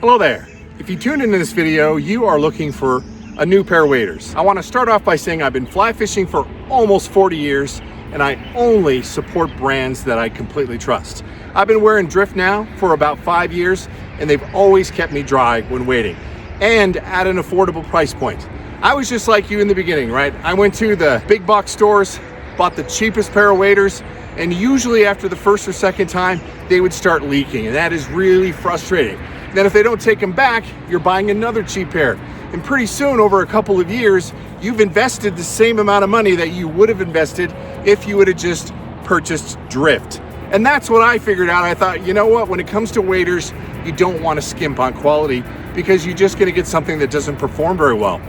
Hello there. If you tuned into this video, you are looking for a new pair of waders. I want to start off by saying I've been fly fishing for almost 40 years and I only support brands that I completely trust. I've been wearing Drift now for about 5 years and they've always kept me dry when wading and at an affordable price point. I was just like you in the beginning, right? I went to the big box stores, bought the cheapest pair of waders, and usually after the first or second time, they would start leaking, and that is really frustrating. Then if they don't take them back, you're buying another cheap pair. And pretty soon, over a couple of years, you've invested the same amount of money that you would have invested if you would have just purchased Drift. And that's what I figured out. I thought, you know what, when it comes to waders, you don't want to skimp on quality because you're just gonna get something that doesn't perform very well.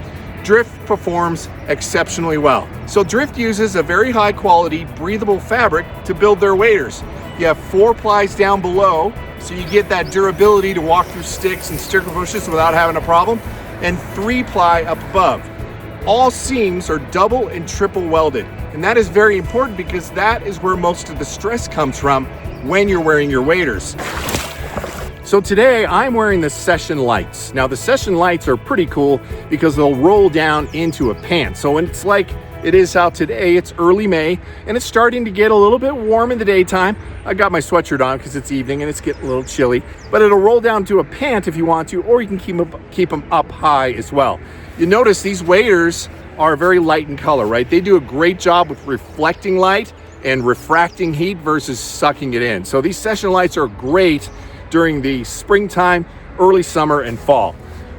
Drift performs exceptionally well. So Drift uses a very high quality, breathable fabric to build their waders. You have 4 plies down below, so you get that durability to walk through sticks and sticker bushes without having a problem, and 3 ply up above. All seams are double and triple welded, and that is very important because that is where most of the stress comes from when you're wearing your waders. So today I'm wearing the Session Lights. Now the Session Lights are pretty cool because they'll roll down into a pant. So when it's like it is out today, it's early May and it's starting to get a little bit warm in the daytime. I got my sweatshirt on because it's evening and it's getting a little chilly, but it'll roll down to a pant if you want to, or you can keep them up high as well. You notice these waders are very light in color, right? They do a great job with reflecting light and refracting heat versus sucking it in. So these Session Lights are great during the springtime, early summer, and fall.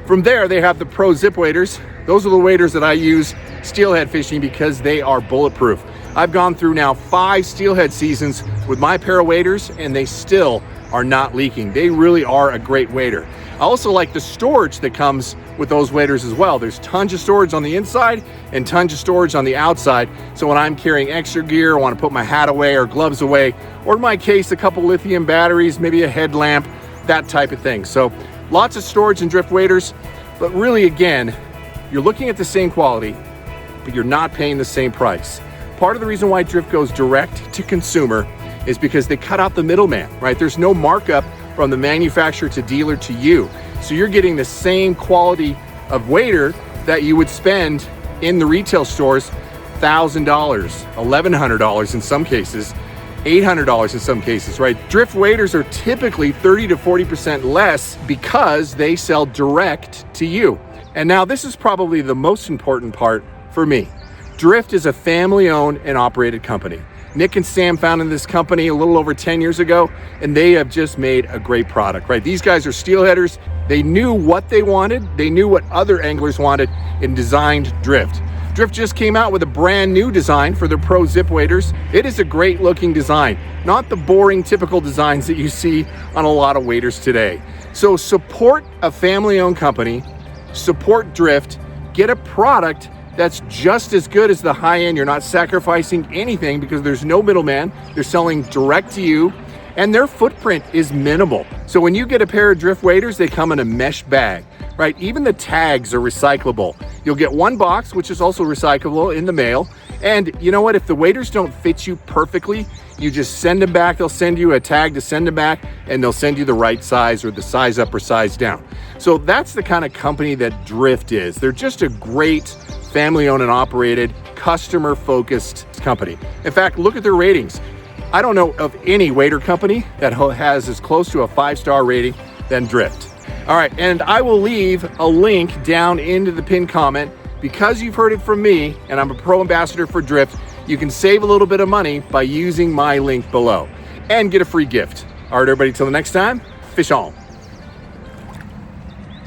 From there, they have the Pro Zip waders. Those are the waders that I use steelhead fishing because they are bulletproof. I've gone through now 5 steelhead seasons with my pair of waders and they still are not leaking. They really are a great wader. I also like the storage that comes with those waders as well. There's tons of storage on the inside and tons of storage on the outside. So when I'm carrying extra gear, I want to put my hat away or gloves away, or in my case, a couple lithium batteries, maybe a headlamp, that type of thing. So lots of storage in Drift waders, but really again, you're looking at the same quality, but you're not paying the same price. Part of the reason why Drift goes direct to consumer is because they cut out the middleman, right? There's no markup from the manufacturer to dealer to you. So you're getting the same quality of wader that you would spend in the retail stores, $1,000, $1,100 in some cases, $800 in some cases, right? Drift waders are typically 30 to 40% less because they sell direct to you. And now this is probably the most important part for me. Drift is a family-owned and operated company. Nick and Sam founded this company a little over 10 years ago, and they have just made a great product, right? These guys are steelheaders. They knew what they wanted. They knew what other anglers wanted and designed Drift. Drift just came out with a brand new design for their Pro Zip waders. It is a great looking design, not the boring typical designs that you see on a lot of waders today. So support a family-owned company, support Drift, get a product that's just as good as the high end. You're not sacrificing anything because there's no middleman. They're selling direct to you and their footprint is minimal. So when you get a pair of Drift waders, they come in a mesh bag, right? Even the tags are recyclable. You'll get 1 box, which is also recyclable in the mail. And you know what? If the waders don't fit you perfectly, you just send them back. They'll send you a tag to send them back and they'll send you the right size or the size up or size down. So that's the kind of company that Drift is. They're just a great family-owned and operated, customer-focused company. In fact, look at their ratings. I don't know of any wader company that has as close to a 5-star rating than Drift. All right, and I will leave a link down into the pinned comment. Because you've heard it from me, and I'm a pro ambassador for Drift, you can save a little bit of money by using my link below and get a free gift. All right, everybody, till the next time, fish on.